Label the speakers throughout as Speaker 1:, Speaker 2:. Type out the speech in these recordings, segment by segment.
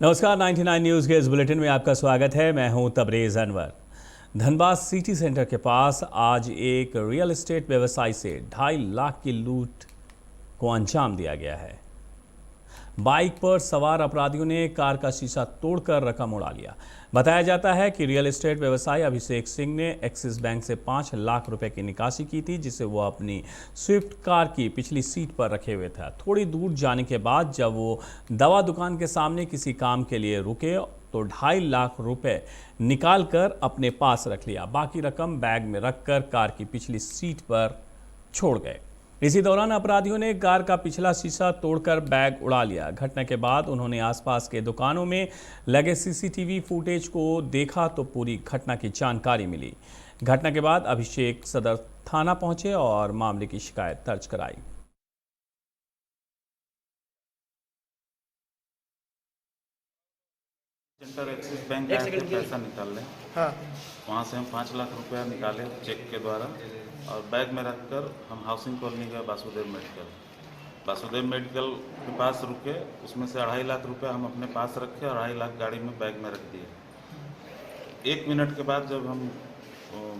Speaker 1: नमस्कार, 99 न्यूज़ के इस बुलेटिन में आपका स्वागत है। मैं हूं तबरेज़ अनवर। धनबाद सिटी सेंटर के पास आज एक रियल एस्टेट व्यवसायी से 2.5 लाख की लूट को अंजाम दिया गया है। बाइक पर सवार अपराधियों ने कार का शीशा तोड़कर रकम उड़ा लिया। बताया जाता है कि रियल एस्टेट व्यवसायी अभिषेक सिंह ने एक्सिस बैंक से 5 लाख रुपए की निकासी की थी, जिसे वो अपनी स्विफ्ट कार की पिछली सीट पर रखे हुए था। थोड़ी दूर जाने के बाद जब वो दवा दुकान के सामने किसी काम के लिए रुके तो 2.5 लाख रुपए निकाल कर अपने पास रख लिया। बाकी रकम बैग में रखकर कार की पिछली सीट पर छोड़ गए। इसी दौरान अपराधियों ने कार का पिछला शीशा तोड़कर बैग उड़ा लिया। घटना के बाद उन्होंने आसपास के दुकानों में लगे सीसीटीवी फुटेज को देखा तो पूरी घटना की जानकारी मिली। घटना के बाद अभिषेक सदर थाना पहुंचे और मामले की शिकायत दर्ज कराई।
Speaker 2: सेंटर एक्सिस बैंक आए थे पैसा निकालने। हाँ। वहाँ से हम 5 लाख रुपया निकाले चेक के द्वारा और बैग में रखकर हम हाउसिंग कॉलोनी गए वासुदेव मेडिकल के पास रुके। उसमें से 2.5 लाख रुपया हम अपने पास रखे और 2.5 लाख गाड़ी में बैग में रख दिए। 1 मिनट के बाद जब हम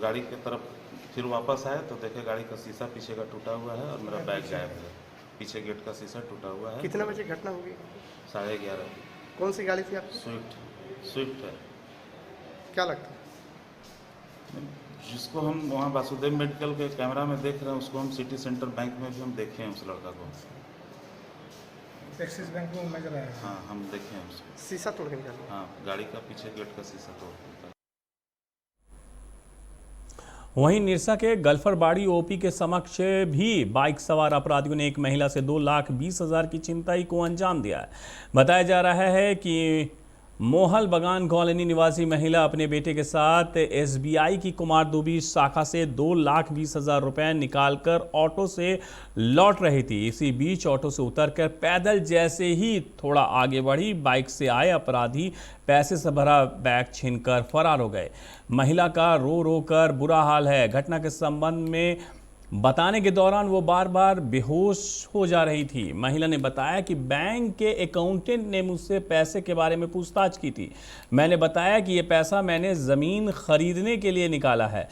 Speaker 2: गाड़ी की तरफ फिर वापस आए तो देखे गाड़ी का शीशा पीछे का टूटा हुआ है और मेरा बैग गायब है। पीछे गेट का शीशा टूटा हुआ है।
Speaker 3: कितने बजे घटना होगी?
Speaker 2: 11:30।
Speaker 3: कौन सी गाड़ी थी आपकी?
Speaker 2: स्विफ्ट है।
Speaker 3: क्या लगता है?
Speaker 2: जिसको हम वहाँ वासुदेव मेडिकल के कैमरा में देख रहे हैं उसको हम सिटी सेंटर बैंक में भी हम देखे हैं उस लड़का को।
Speaker 3: एक्सिस बैंक में नजर आया?
Speaker 2: हाँ, हम देखे हैं उसको।
Speaker 3: शीशा तोड़ के निकाला?
Speaker 2: हाँ, गाड़ी का पीछे गेट का शीशा तोड़ के निकाला।
Speaker 1: वहीं निरसा के गल्फरबाड़ी ओपी के समक्ष भी बाइक सवार अपराधियों ने एक महिला से 2,20,000 की छिनताई को अंजाम दिया है। बताया जा रहा है कि मोहल बगान कॉलोनी निवासी महिला अपने बेटे के साथ एसबीआई की कुमारदुबी शाखा से 2,20,000 रुपए निकालकर ऑटो से लौट रही थी। इसी बीच ऑटो से उतरकर पैदल जैसे ही थोड़ा आगे बढ़ी, बाइक से आए अपराधी पैसे से भरा बैग छीनकर फरार हो गए। महिला का रो रो कर बुरा हाल है। घटना के संबंध में बताने के दौरान वो बार बार बेहोश हो जा रही थी। महिला ने बताया कि बैंक के अकाउंटेंट ने मुझसे पैसे के बारे में पूछताछ की थी। मैंने बताया कि ये पैसा मैंने ज़मीन खरीदने के लिए निकाला है।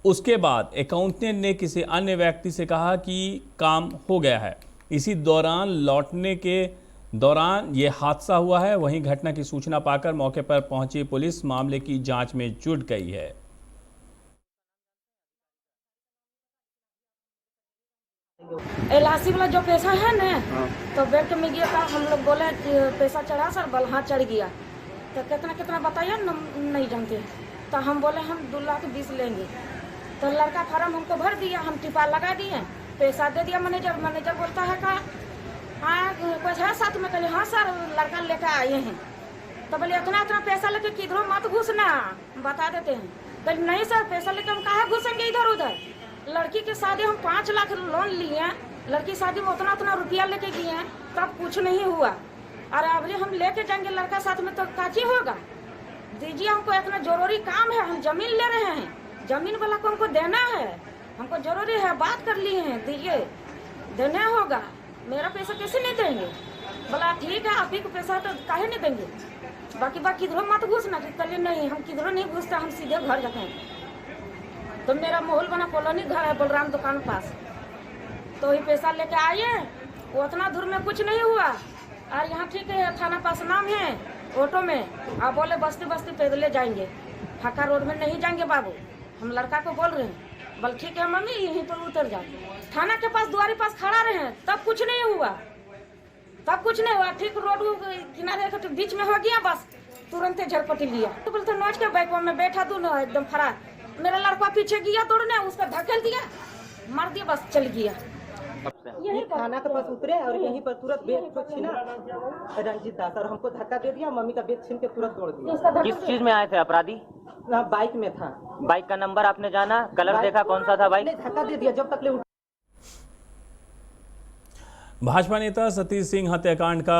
Speaker 1: उसके बाद अकाउंटेंट ने किसी अन्य व्यक्ति से कहा कि काम हो गया है। इसी दौरान लौटने के दौरान ये हादसा हुआ है। वहीं घटना की सूचना पाकर मौके पर पहुंची पुलिस मामले की जाँच में जुट गई है।
Speaker 4: एलआईसी वाला जो पैसा है ना, तो बैंक में गया था। हम लोग बोले कि पैसा चढ़ा सर, बल हाँ चढ़ गया। तो कितना बताइए नहीं जानते। तो हम बोले हम 2,20,000 लेंगे। तो लड़का फार्म हमको भर दिया, हम टिपा लगा दिए, पैसा दे दिया। मैनेजर बोलता है का हाँ कुछ है साथ में? कहले हाँ सर, लड़का लेकर आए हैं। तो बोले इतना पैसा लेके किधरों मत घुसना, बता देते हैं। कहले नहीं सर, पैसा लेके हम कहाँ घुसेंगे इधर उधर। लड़की के शादी हम 5 लाख लोन लिए, लड़की शादी में उतना रुपया लेके गए हैं, तब कुछ नहीं हुआ। और अभी हम लेके जाएंगे लड़का साथ में तो काची होगा। दीजिए, हमको इतना जरूरी काम है, हम जमीन ले रहे हैं, जमीन वाला को हमको देना है, हमको जरूरी है, बात कर लिए हैं, दीजिए, देना होगा। मेरा पैसा कैसे नहीं देंगे? बोला ठीक है, आप ही को पैसा तो काहे नहीं देंगे, बाकी किधरों मत घुसना। कहलिए नहीं, हम किधरों नहीं घुसता, हम सीधे घर जाते हैं। तो मेरा मोहल बना कॉलोनी घर है बलराम दुकान पास। तो ही पैसा लेके आए, वो उतना दूर में कुछ नहीं हुआ। और यहाँ ठीक है, थाना पास नाम है, ऑटो में आप बोले बस्ती पैदले जाएंगे, फाका रोड में नहीं जाएंगे बाबू। हम लड़का को बोल रहे हैं, बोल ठीक है मम्मी यहीं पर उतर जाए। थाना के पास द्वारे पास खड़ा रहे हैं, तब कुछ नहीं हुआ। ठीक रोड किनारे बीच में हो गया, बस तुरंत झटपटी लिया। तो बोलते नोच के बाइक में बैठा दोनों एकदम फरार। मेरा लड़का पीछे गया दौड़ने, उसका धकेल दिया, मार दिया, बस चल गया।
Speaker 5: यही थाना के पास उतरे और यहीं पर तुरंत बैग को छीना रंजीत दास, और हमको धक्का दे दिया। मम्मी का बैग छीन के तुरंत दौड़ दिया।
Speaker 6: किस चीज में आए थे अपराधी?
Speaker 5: बाइक में था।
Speaker 6: बाइक का नंबर आपने जाना, कलर देखा, कौन सा था बाइक?
Speaker 5: धक्का दे दिया जब तक ले।
Speaker 1: भाजपा नेता सतीश सिंह हत्याकांड का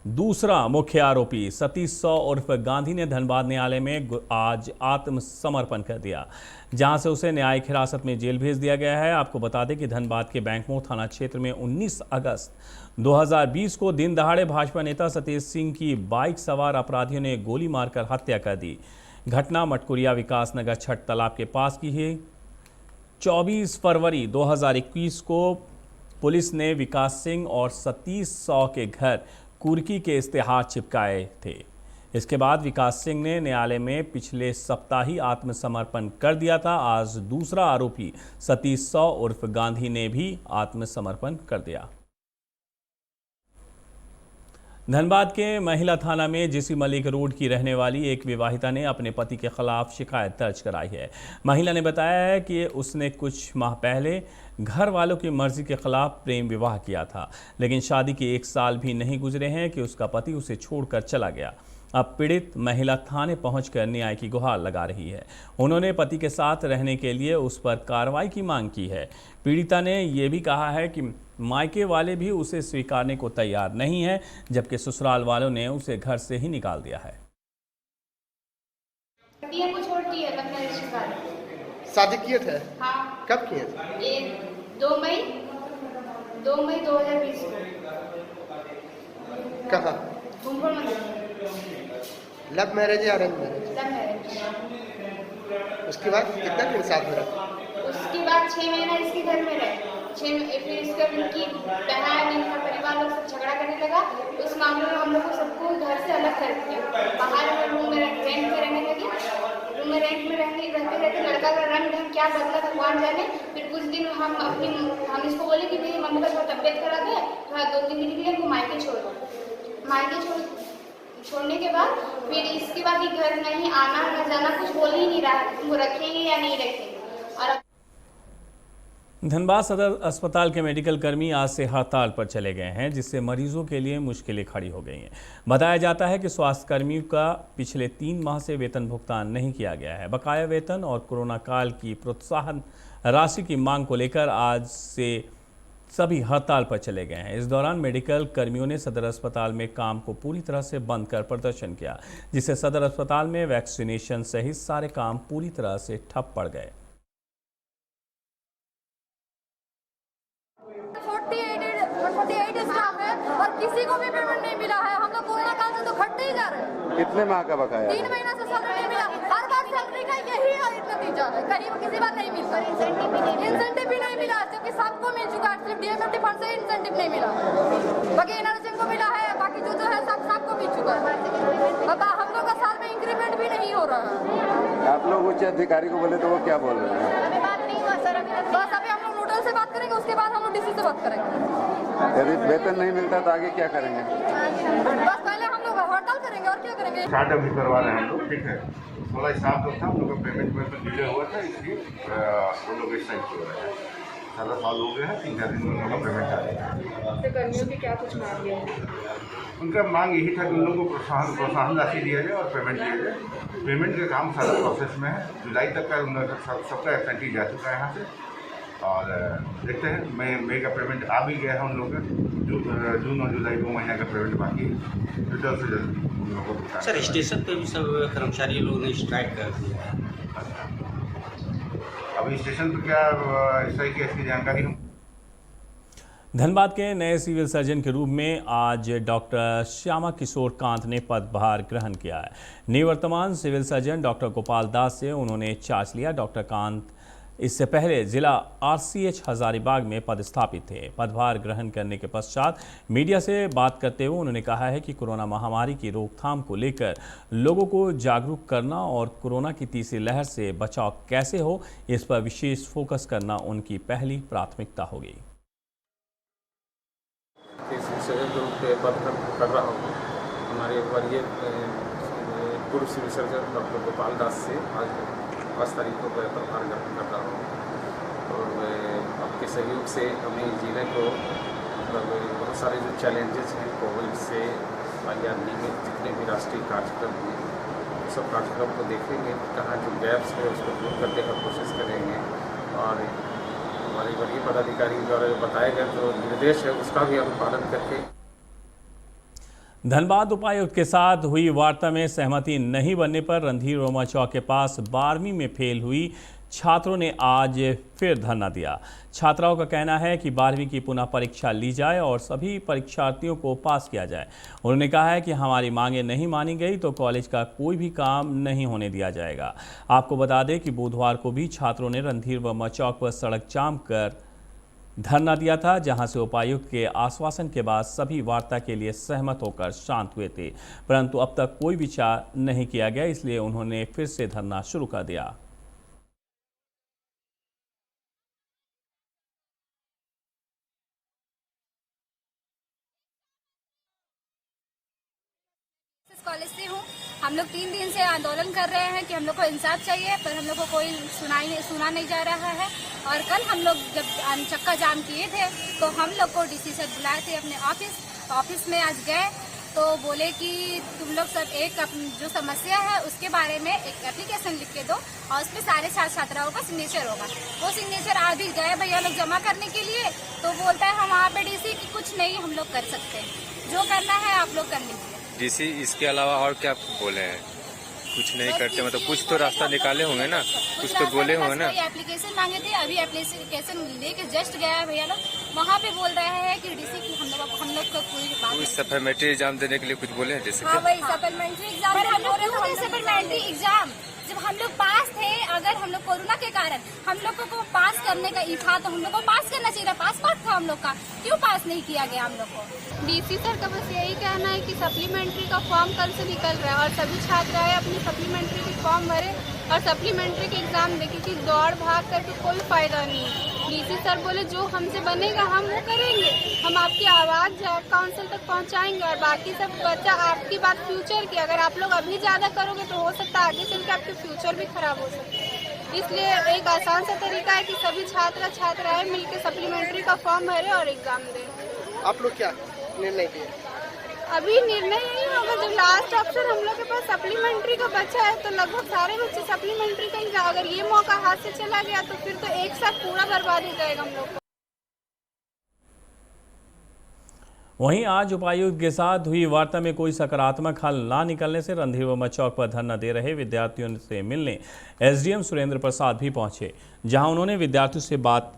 Speaker 1: दूसरा मुख्य आरोपी सतीश सौ उर्फ गांधी ने धनबाद न्यायालय में आज आत्मसमर्पण कर दिया, जहां से उसे न्यायिक हिरासत में जेल भेज दिया गया है। आपको बता दें कि धनबाद के बैंकमोड़ थाना क्षेत्र में 19 अगस्त 2020 को दिन दहाड़े भाजपा नेता सतीश सिंह की बाइक सवार अपराधियों ने गोली मारकर हत्या कर दी। घटना मटकुरिया विकास नगर छठ तालाब के पास की है। 24 फरवरी 2021 को पुलिस ने विकास सिंह और सतीश सौ के घर कुर्की के इश्तेहार चिपकाए थे। इसके बाद विकास सिंह ने न्यायालय में पिछले सप्ताह ही आत्मसमर्पण कर दिया था। आज दूसरा आरोपी सतीश सौ उर्फ गांधी ने भी आत्मसमर्पण कर दिया। धनबाद के महिला थाना में जीसी मलिक रोड की रहने वाली एक विवाहिता ने अपने पति के खिलाफ शिकायत दर्ज कराई है। महिला ने बताया है कि उसने कुछ माह पहले घर वालों की मर्जी के खिलाफ प्रेम विवाह किया था, लेकिन शादी के 1 साल भी नहीं गुजरे हैं कि उसका पति उसे छोड़कर चला गया। अब पीड़ित महिला थाने पहुंचकर न्याय की गुहार लगा रही है। उन्होंने पति के साथ रहने के लिए उस पर कार्रवाई की मांग की है। पीड़िता ने यह भी कहा है कि मायके वाले भी उसे स्वीकारने को तैयार नहीं है, जबकि ससुराल वालों ने उसे घर से ही निकाल दिया है।
Speaker 3: शादी किए थे?
Speaker 7: हाँ।
Speaker 3: कब किए थे?
Speaker 7: ये 2 मई 2020 को।
Speaker 3: कहाँ?
Speaker 7: कुंभल मंदिर।
Speaker 3: लव मैरिज या अरेंज मैरिज?
Speaker 7: Love marriage.
Speaker 3: उसके बाद कितना दिन साथ में रहा?
Speaker 7: उसके बाद 6 महीना इसके घर में रहे। फिर इसका उनकी बहन इनका परिवार लोग सब झगड़ा करने लगा। उस मामले में हम लोग को सबको घर से अलग कर दिया। बाहर रूम में रेंट में रहने लगे। रूम में रेंट में रहते लड़का का रंग ढंग क्या बदला भगवान जाने। फिर कुछ दिन हम इसको बोले कि भाई मम्मी का थोड़ा तबियत खराब है, थोड़ा 2-3 दिन के लिए हमको मायके छोड़ दो। मायके छोड़ने के बाद फिर इसके बाद ही घर नहीं आना न जाना, कुछ बोल ही नहीं रहा है तुमको रखेंगे या नहीं रखेंगे। और
Speaker 1: धनबाद सदर अस्पताल के मेडिकल कर्मी आज से हड़ताल पर चले गए हैं, जिससे मरीजों के लिए मुश्किलें खड़ी हो गई हैं। बताया जाता है कि स्वास्थ्य कर्मियों का पिछले 3 माह से वेतन भुगतान नहीं किया गया है। बकाया वेतन और कोरोना काल की प्रोत्साहन राशि की मांग को लेकर आज से सभी हड़ताल पर चले गए हैं। इस दौरान मेडिकल कर्मियों ने सदर अस्पताल में काम को पूरी तरह से बंद कर प्रदर्शन किया, जिससे सदर अस्पताल में वैक्सीनेशन सहित सारे काम पूरी तरह से ठप पड़ गए।
Speaker 8: 48 स्टाफ है और किसी को भी पेमेंट नहीं मिला है। हम लोग कोरोना काल से तो घटते ही जा रहे हैं।
Speaker 9: कितने माह का बकाया?
Speaker 8: 3 महीना से सैलरी नहीं मिला। हर बार सैलरी का यही नतीजा है, कहीं किसी बार नहीं मिलता। इंसेंटिव भी नहीं मिला, जबकि सबको मिल चुका है। सिर्फ डीएमएफटी फंड से इंसेंटिव नहीं मिला, बाकी एनआरएसएम को मिला है, बाकी जो है सबको मिल चुका है। बाबा हम लोग का साल में इंक्रीमेंट भी नहीं हो रहा है।
Speaker 9: आप लोग उच्च अधिकारी को बोले तो वो क्या बोल रहे हैं?
Speaker 8: अभी बात नहीं हुआ सर, बस अभी हम लोग नोडल से बात करेंगे, उसके बाद हम लोग डीसी से बात करेंगे।
Speaker 9: यदि वेतन नहीं मिलता तो आगे क्या करेंगे?
Speaker 8: बस पहले हम लोग हड़ताल करेंगे और क्या करेंगे।
Speaker 10: स्टार्ट अभी करवा रहे हैं हम लोग, ठीक है। थोड़ा स्टाफ लोग था, हम लोग का पेमेंट में तो डिले हुआ था, इसलिए वो लोग स्ट्राइक हो रहे हैं। 7 साल हो गए हैं, 3-4 दिन में उनका पेमेंट आ जाएगा।
Speaker 7: कर्मियों की क्या कुछ मांग है?
Speaker 10: उनका मांग यही था कि उन लोगों को प्रोत्साहन राशि दिया जाए और पेमेंट दिया जाए। पेमेंट का काम सारा प्रोसेस में है। जुलाई तक का उनका सबका एबसेंटी जा चुका है यहाँ से, और देखते हैं मई का पेमेंट आ भी गया है उन लोगों का। जून और जुलाई 2 महीने का पेमेंट बाकी है। तो जल्द से जल्द उन लोगों को
Speaker 11: सर स्टेशन पे भी सब कर्मचारी लोगों ने स्ट्राइक कर दिया है।
Speaker 10: अभी स्टेशन पर क्या स्ट्राइक है इसकी जानकारी हम।
Speaker 1: धनबाद के नए सिविल सर्जन के रूप में आज डॉक्टर श्यामा किशोर कांत ने पदभार ग्रहण किया है। निवर्तमान civil surgeon doctor Gopal Das से उन्होंने चार्ज लिया। डॉक्टर कांत इससे पहले जिला आरसीएच हजारीबाग में पदस्थापित थे। पदभार ग्रहण करने के पश्चात मीडिया से बात करते हुए उन्होंने कहा है कि कोरोना महामारी की रोकथाम को लेकर लोगों को जागरूक करना और कोरोना की तीसरी लहर से बचाव कैसे हो, इस पर विशेष फोकस करना उनकी पहली प्राथमिकता होगी।
Speaker 12: सिविल रूप पे पद कर रहा हूँ। हमारे वरीय पूर्व civil surgeon doctor Gopal Das से आज 5 तारीख को पदभार ग्रहण कर रहा हूँ। और आपके सहयोग से हमें जिले को मतलब बहुत सारे जो चैलेंजेस हैं कोविड से या नियमित जितने भी राष्ट्रीय कार्यक्रम हैं सब कार्यक्रम को देखेंगे, कहाँ जो गैप्स है उसको दूर करने का कोशिश करेंगे। और हमारे वरीय पदाधिकारी द्वारा जो बताए गए जो निर्देश है उसका भी हम पालन करके।
Speaker 1: धनबाद उपायुक्त के साथ हुई वार्ता में सहमति नहीं बनने पर रणधीर वर्मा चौक के पास 12वीं में फेल हुई छात्रों ने आज फिर धरना दिया। छात्राओं का कहना है कि 12वीं की पुनः परीक्षा ली जाए और सभी परीक्षार्थियों को पास किया जाए। उन्होंने कहा है कि हमारी मांगें नहीं मानी गई तो कॉलेज का कोई भी काम नहीं होने दिया जाएगा। आपको बता दें कि बुधवार को भी छात्रों ने रणधीर वर्मा चौक पर सड़क जाम कर धरना दिया था, जहां से उपायुक्त के आश्वासन के बाद सभी वार्ता के लिए सहमत होकर शांत हुए थे, परंतु अब तक कोई विचार नहीं किया गया, इसलिए उन्होंने फिर से धरना शुरू कर दिया।
Speaker 8: कॉलेज से हूँ। हम लोग 3 दिन से आंदोलन कर रहे हैं कि हम लोग को इंसाफ चाहिए, पर हम लोग को कोई सुना नहीं जा रहा है। और कल हम लोग जब चक्का जाम किए थे तो हम लोग को डीसी सर बुलाए थे अपने ऑफिस में। आज गए तो बोले कि तुम लोग सब एक जो समस्या है उसके बारे में एक एप्लीकेशन लिख के दो और उसमें सारे छात्राओं का सिग्नेचर होगा। वो सिग्नेचर आज भी गए भैया लोग जमा करने के लिए, तो बोलता है हम वहाँ पे डीसी कि कुछ नहीं हम लोग कर सकते, जो करना है आप लोग कर लीजिए।
Speaker 13: डीसी इसके अलावा और क्या बोले हैं? कुछ नहीं करते, मतलब कुछ तो रास्ता निकाले होंगे ना, कुछ तो बोले होंगे ना।
Speaker 8: एप्लीकेशन मांगे थे, अभी एप्लीकेशन लेके जस्ट गया है भैया लोग, वहाँ पे बोल रहे हैं कि डीसी की हम लोग को पूरी बात।
Speaker 13: सप्लीमेंट्री एग्जाम देने के लिए कुछ बोले हैं जैसे?
Speaker 8: हाँ वही सप्लीमेंट्री एग्जाम जब हम लोग पास थे, अगर हम लोग कोरोना के कारण हम लोग को पास करने का ई था तो हम लोग को पास करना चाहिए था, पासपोर्ट था हम लोग का, क्यों पास नहीं किया गया हम लोग को?
Speaker 14: डीसी सर का बस यही कहना है कि सप्लीमेंट्री का फॉर्म कल से निकल रहा है और सभी छात्र आए अपनी सप्लीमेंट्री के फॉर्म भरे और सप्लीमेंट्री के एग्जाम दे, क्योंकि दौड़ भाग करके कोई फायदा नहीं है। डीसी सर बोले जो हमसे बनेगा हम वो करेंगे, हम आपकी आवाज़ काउंसिल तक पहुंचाएंगे और बाकी सब बच्चा आपकी बात फ्यूचर की, अगर आप लोग अभी ज़्यादा करोगे तो हो सकता है आगे चल के आपके फ्यूचर भी खराब हो सकते हैं। इसलिए एक आसान सा तरीका है कि सभी छात्राएं मिलकर सप्लीमेंट्री का फॉर्म भरे और एग्जाम दें।
Speaker 3: आप लोग क्या निर्णय किए?
Speaker 14: अभी निर्णय यही होगा, जब लास्ट ऑप्शन हम लोग के पास सप्लीमेंट्री का बचा है तो लगभग सारे बच्चे सप्लीमेंट्री का एग्जाम, अगर ये मौका हाथ से चला गया तो फिर तो एक साथ पूरा बर्बाद हो जाएगा हम लोग को।
Speaker 1: वहीं आज उपायुक्त के साथ हुई वार्ता में कोई सकारात्मक हल ना निकलने से रणधीर वर्मा चौक पर धरना दे रहे विद्यार्थियों से मिलने एसडीएम सुरेंद्र प्रसाद भी पहुंचे, जहां उन्होंने विद्यार्थियों से बात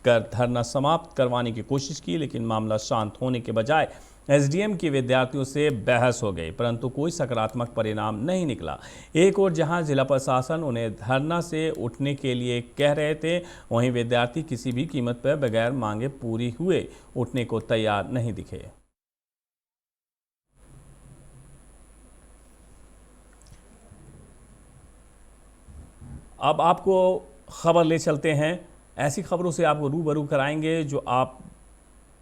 Speaker 1: कर धरना समाप्त करवाने की कोशिश की, लेकिन मामला शांत होने के बजाय एसडीएम की विद्यार्थियों से बहस हो गई, परंतु कोई सकारात्मक परिणाम नहीं निकला। एक और जहां जिला प्रशासन उन्हें धरना से उठने के लिए कह रहे थे, वहीं विद्यार्थी किसी भी कीमत पर बगैर मांगे पूरी हुए उठने को तैयार नहीं दिखे। अब आपको खबर ले चलते हैं, ऐसी खबरों से आपको रूबरू कराएंगे जो आप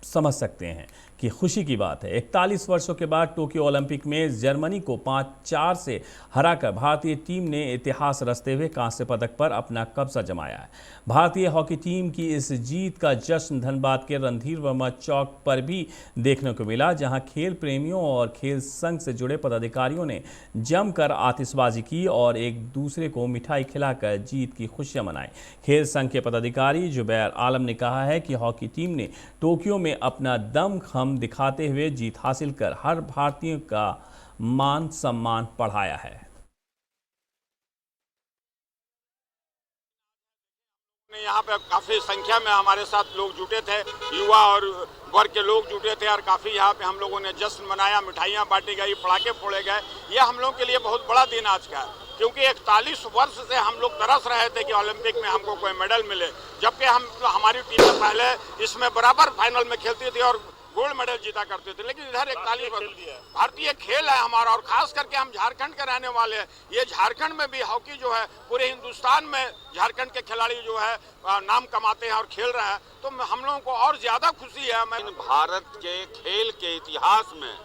Speaker 1: समझ सकते हैं कि खुशी की बात है। 41 वर्षों के बाद टोक्यो ओलंपिक में जर्मनी को 5-4 से हराकर भारतीय टीम ने इतिहास रचते हुए कांस्य पदक पर अपना कब्जा जमाया है। भारतीय हॉकी टीम की इस जीत का जश्न धनबाद के रणधीर वर्मा चौक पर भी देखने को मिला, जहां खेल प्रेमियों और खेल संघ से जुड़े पदाधिकारियों ने जमकर आतिशबाजी की और एक दूसरे को मिठाई खिलाकर जीत की खुशियां मनाई। खेल संघ के पदाधिकारी जुबैर आलम ने कहा है कि हॉकी टीम ने टोक्यो में अपना दमखम दिखाते हुए जीत हासिल कर हर भारतीय का मान सम्मान बढ़ाया है।
Speaker 15: यहाँ पे काफी संख्या में हमारे साथ लोग जुटे थे, युवा और वर्ग के लोग जुटे थे और काफी यहाँ पे हम लोगों ने जश्न मनाया, मिठाइयाँ बांटी गई, पटाखे फोड़े गए। ये हम लोगों के लिए बहुत बड़ा दिन आज का है, क्योंकि 41 वर्ष से हम लोग तरस रहे थे कि ओलंपिक में हमको कोई मेडल मिले, जबकि हमारी टीम पहले इसमें बराबर फाइनल में खेलती थी और गोल्ड मेडल जीता करते थे। लेकिन इधर 41 भारतीय खेल है हमारा, और खास करके हम झारखंड के रहने वाले हैं। ये झारखंड में भी हॉकी जो है पूरे हिंदुस्तान में झारखंड के खिलाड़ी जो है नाम कमाते हैं और खेल रहे हैं, तो हम लोगों को और ज्यादा खुशी है। मैं भारत के खेल के इतिहास में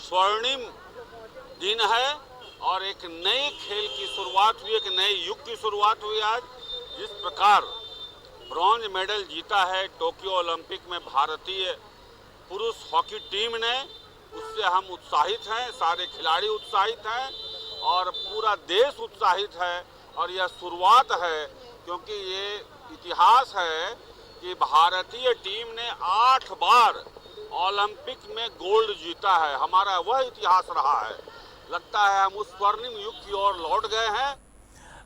Speaker 15: स्वर्णिम दिन है और एक नए खेल की शुरुआत हुई, एक नए युग की शुरुआत हुई। आज जिस प्रकार ब्रॉन्ज मेडल जीता है टोक्यो ओलंपिक में भारतीय पुरुष हॉकी टीम ने, उससे हम उत्साहित हैं, सारे खिलाड़ी उत्साहित हैं और पूरा देश उत्साहित है। और यह शुरुआत है, क्योंकि ये इतिहास है कि भारतीय टीम ने 8 बार ओलंपिक में गोल्ड जीता है। हमारा वह इतिहास रहा है। लगता है हम उस स्वर्णिम युग की ओर लौट गए हैं।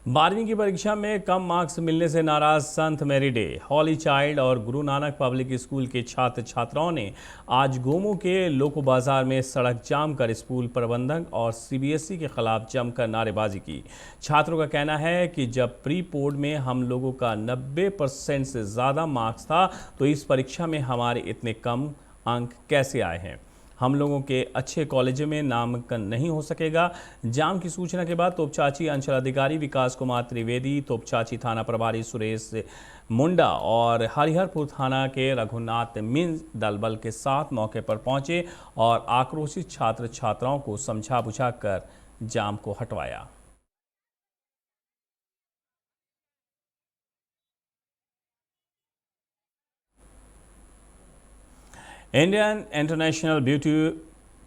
Speaker 1: 12वीं की परीक्षा में कम मार्क्स मिलने से नाराज संत मैरी डे, हॉली चाइल्ड और गुरु नानक पब्लिक स्कूल के छात्र छात्राओं ने आज गोमो के लोको बाजार में सड़क जाम कर स्कूल प्रबंधक और सीबीएसई के खिलाफ जमकर नारेबाजी की। छात्रों का कहना है कि जब प्री बोर्ड में हम लोगों का 90% से ज़्यादा मार्क्स था तो इस परीक्षा में हमारे इतने कम अंक कैसे आए हैं। हम लोगों के अच्छे कॉलेजों में नामांकन नहीं हो सकेगा। जाम की सूचना के बाद तोपचाची अंचल अधिकारी विकास कुमार त्रिवेदी, तोपचाची थाना प्रभारी सुरेश मुंडा और हरिहरपुर थाना के रघुनाथ मिंज दल बल के साथ मौके पर पहुंचे और आक्रोशित छात्र छात्राओं को समझा बुझाकर जाम को हटवाया। Indian international beauty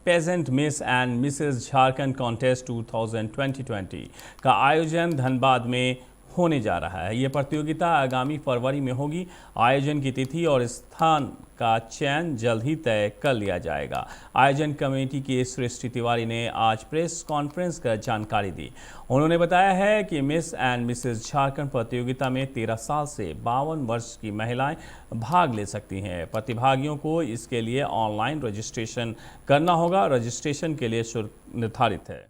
Speaker 1: pageant Miss and Mrs Jharkhand contest 2020 का आयोजन धनबाद में होने जा रहा है। ये प्रतियोगिता आगामी फरवरी में होगी। आयोजन की तिथि और स्थान का चयन जल्द ही तय कर लिया जाएगा। आयोजन कमेटी की सृष्टि तिवारी ने आज प्रेस कॉन्फ्रेंस कर जानकारी दी। उन्होंने बताया है कि मिस एंड मिसेस झारखंड प्रतियोगिता में 13 साल से 52 वर्ष की महिलाएं भाग ले सकती हैं। प्रतिभागियों को इसके लिए ऑनलाइन रजिस्ट्रेशन करना होगा। रजिस्ट्रेशन के लिए शुल्क निर्धारित है।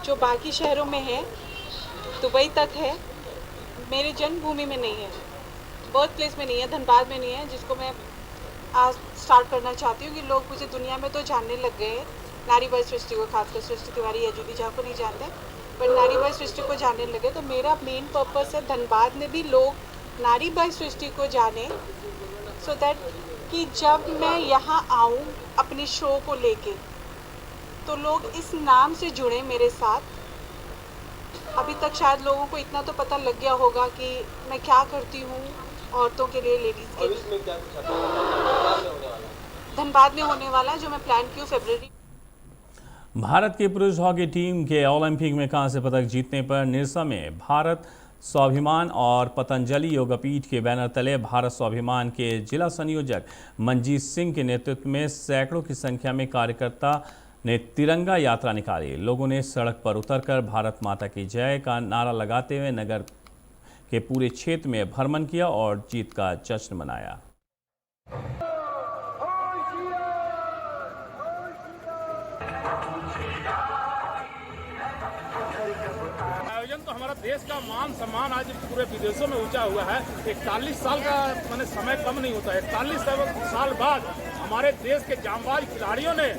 Speaker 16: जो बाकी शहरों में है, दुबई तक है, मेरी जन्मभूमि में नहीं है, बर्थ प्लेस में नहीं है, धनबाद में नहीं है, जिसको मैं आज स्टार्ट करना चाहती हूँ कि लोग मुझे दुनिया में तो जानने लग गए। नारी बाई सृष्टि को, खासकर सृष्टि तिवारी या जूली झा को नहीं जानते, पर नारी बाई सृष्टि को जानने लगे। तो मेरा मेन पर्पस है धनबाद में भी लोग नारी बाई सृष्टि को जाने, सो दैट कि जब मैं यहाँ आऊँ अपनी शो को लेके तो लोग इस नाम से जुड़े मेरे साथ। अभी तक शायद लोगों को इतना तो पता लग गया होगा कि मैं क्या करती हूँ औरतों के लिए, लेडीज़ के लिए। धनबाद में होने वाला है, जो मैं प्लान की हूँ फरवरी।
Speaker 1: भारत की पुरुष हॉकी टीम के ओलंपिक में कांस्य पदक जीतने पर निरसा में भारत स्वाभिमान और पतंजलि योगपीठ के बैनर तले भारत स्वाभिमान के जिला संयोजक मंजीत सिंह के नेतृत्व में सैकड़ों की संख्या में कार्यकर्ता ने तिरंगा यात्रा निकाली। लोगों ने सड़क पर उतरकर भारत माता की जय का नारा लगाते हुए नगर के पूरे क्षेत्र में भ्रमण किया और जीत का जश्न मनाया।
Speaker 17: आयोजन तो हमारा देश का मान सम्मान आज पूरे विदेशों में ऊंचा हुआ है। 41 साल का मैंने समय कम नहीं होता है। 41 साल बाद हमारे देश के जांबाज खिलाड़ियों ने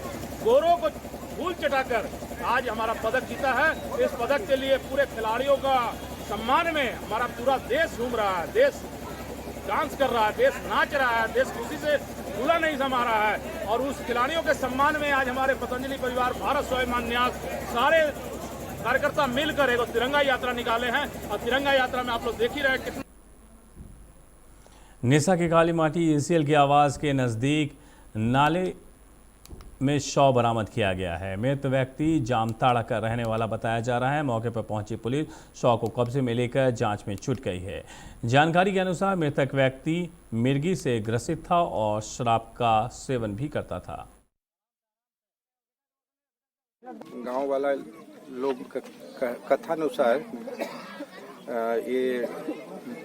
Speaker 17: गोरों को फूल चटाकर आज हमारा पदक जीता है। इस पदक के लिए पूरे खिलाड़ियों का सम्मान में हमारा पूरा देश झूम रहा है, देश डांस कर रहा है, देश नाच रहा है, देश खुशी से झूला नहीं समा रहा है। और उस खिलाड़ियों के सम्मान में आज हमारे पतंजलि परिवार, भारत स्वाभिमान न्यास, सारे कार्यकर्ता मिलकर एक तिरंगा यात्रा निकाले हैं। और तिरंगा यात्रा में आप लोग देख ही रहे कितना।
Speaker 1: निसा की काली माटी एसीएल की आवाज के नजदीक नाले में शव बरामद किया गया है। मृत व्यक्ति जामताड़ा का रहने वाला बताया जा रहा है। मौके पर पहुंची पुलिस शव को कब्जे में लेकर जांच में जुट गई है। जानकारी के अनुसार मृतक व्यक्ति मिर्गी से ग्रसित था और शराब का सेवन भी करता था।
Speaker 18: गांव वाला लोग कथानुसार ये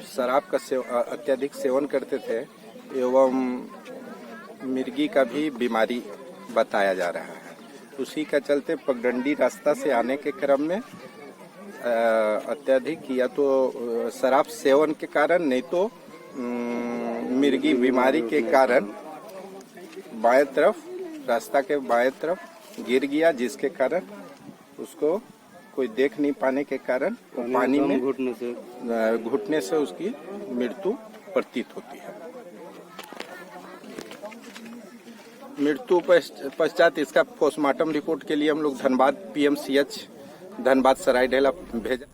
Speaker 18: शराब का अत्यधिक सेवन करते थे एवं मिर्गी का भी बीमारी बताया जा रहा है। उसी का चलते पगडंडी रास्ता से आने के क्रम में अत्यधिक या तो शराब सेवन के कारण, नहीं तो मिर्गी बीमारी के कारण बाएं तरफ, रास्ता के बाएं तरफ गिर गया, जिसके कारण उसको कोई देख नहीं पाने के कारण पानी में घुटने से उसकी मृत्यु प्रतीत होती है। मृत्यु पश्चात इसका पोस्टमार्टम रिपोर्ट के लिए हम लोग धनबाद पीएमसीएच धनबाद सरायढेला भेजा।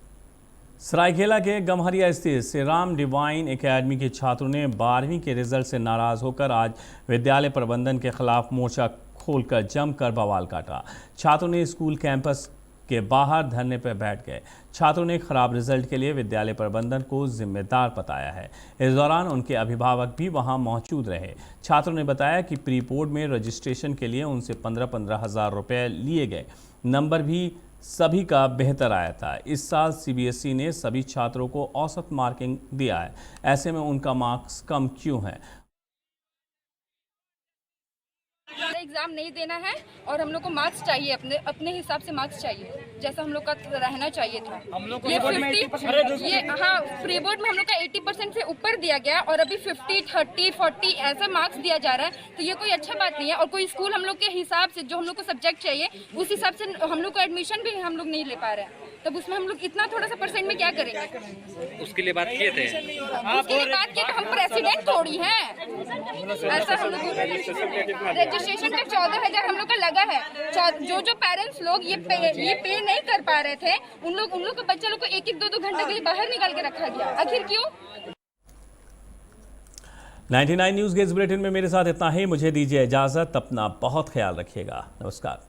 Speaker 1: सरायकेला के गम्हरिया स्थित श्री राम डिवाइन एकेडमी के छात्रों ने 12वीं के रिजल्ट से नाराज होकर आज विद्यालय प्रबंधन के खिलाफ मोर्चा खोलकर जमकर बवाल काटा। छात्रों ने स्कूल कैंपस के बाहर धरने पर बैठ गए। छात्रों ने खराब रिजल्ट के लिए विद्यालय प्रबंधन को जिम्मेदार बताया है। इस दौरान उनके अभिभावक भी वहां मौजूद रहे। छात्रों ने बताया कि प्री बोर्ड में रजिस्ट्रेशन के लिए उनसे 15-15 हज़ार रुपये लिए गए। नंबर भी सभी का बेहतर आया था। इस साल CBSE ने सभी छात्रों को औसत मार्किंग दिया है। ऐसे में उनका मार्क्स कम क्यों है?
Speaker 8: एग्जाम नहीं देना है और हम लोग को मार्क्स चाहिए, अपने हिसाब से मार्क्स चाहिए, जैसा हम लोग का रहना चाहिए था। हम लोग को ये प्री बोर्ड में हम लोग का 80% से ऊपर दिया गया और अभी 50, 30, 40 ऐसा मार्क्स दिया जा रहा है, तो ये कोई अच्छा बात नहीं है। और कोई स्कूल हम लोग के हिसाब से जो हम लोग को सब्जेक्ट चाहिए उस हिसाब से हम लोग को एडमिशन भी हम लोग नहीं ले पा रहे हैं, तब उसमें हम लोग इतना थोड़ा सा परसेंट में क्या करेंगे?
Speaker 13: उसके लिए बात किए थे,
Speaker 8: उसके लिए बात किए तो हम प्रेसिडेंट थोड़ी हैं। ऐसा हम लोग रजिस्ट्रेशन का 14,000 हम लोग का लगा है। जो पेरेंट्स लोग ये पे नहीं कर पा रहे थे, उन लोग के बच्चे लोग को 1-1, 2-2 घंटे के लिए बाहर निकाल के रखा गया। आखिर क्यों?
Speaker 1: 99 न्यूज़ के इस बुलेटिन में मेरे साथ इतना ही। मुझे दीजिए इजाज़त। अपना बहुत ख्याल रखिएगा। नमस्कार।